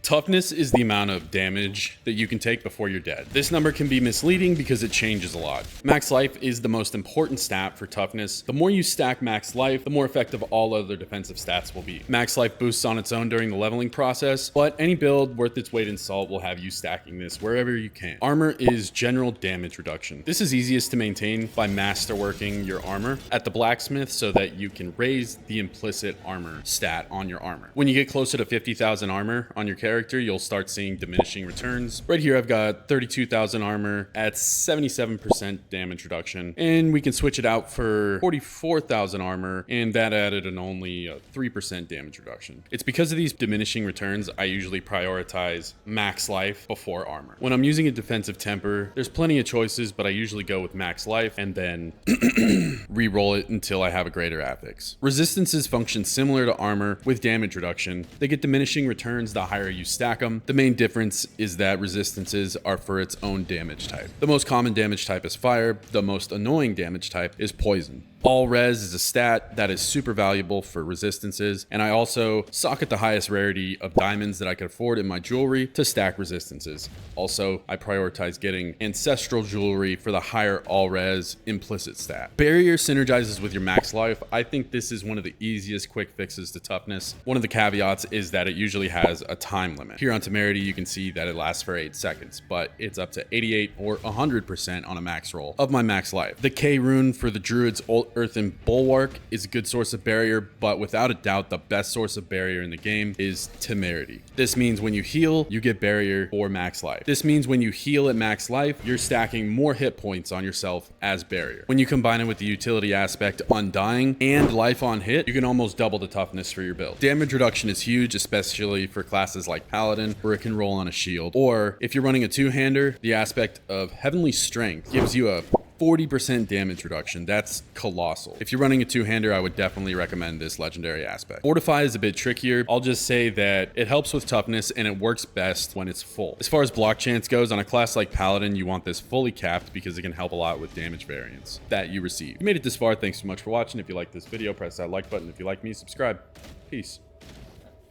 Toughness is the amount of damage that you can take before you're dead. This number can be misleading because it changes a lot. Max life is the most important stat for toughness. The more you stack max life, the more effective all other defensive stats will be. Max life boosts on its own during the leveling process, but any build worth its weight in salt will have you stacking this wherever you can. Armor is general damage reduction. This is easiest to maintain by masterworking your armor at the blacksmith so that you can raise the implicit armor stat on your armor. When you get closer to 50,000 armor on your character, you'll start seeing diminishing returns. Right here, I've got 32,000 armor at 77% damage reduction, and we can switch it out for 44,000 armor, and that added an only 3% damage reduction. It's because of these diminishing returns, I usually prioritize max life before armor. When I'm using a defensive temper, there's plenty of choices, but I usually go with max life and then re-roll it until I have a greater affix. Resistances function similar to armor with damage reduction. They get diminishing returns the higher you stack them. The main difference is that resistances are for its own damage type. The most common damage type is fire. The most annoying damage type is poison. All res is a stat that is super valuable for resistances, and I also socket the highest rarity of diamonds that I could afford in my jewelry to stack resistances. Also, I prioritize getting ancestral jewelry for the higher all res implicit stat. Barrier synergizes with your max life. I think this is one of the easiest quick fixes to toughness. One of the caveats is that it usually has a time limit. Here on temerity, you can see that it lasts for 8 seconds, but it's up to 88 or 100% on a max roll of my max life. The K rune for the druid's Earthen Bulwark is a good source of barrier, but without a doubt, the best source of barrier in the game is temerity. This means when you heal, you get barrier for max life. This means when you heal at max life, you're stacking more hit points on yourself as barrier. When you combine it with the utility aspect, undying, and life on hit, you can almost double the toughness for your build. Damage reduction is huge, especially for classes like Paladin, where it can roll on a shield. Or if you're running a two-hander, the aspect of Heavenly Strength gives you a 40% damage reduction. That's colossal. If you're running a two-hander, I would definitely recommend this legendary aspect. Fortify is a bit trickier. I'll just say that it helps with toughness and it works best when it's full. As far as block chance goes, on a class like Paladin, you want this fully capped because it can help a lot with damage variance that you receive. If you made it this far, thanks so much for watching. If you like this video, press that like button. If you like me, subscribe. Peace.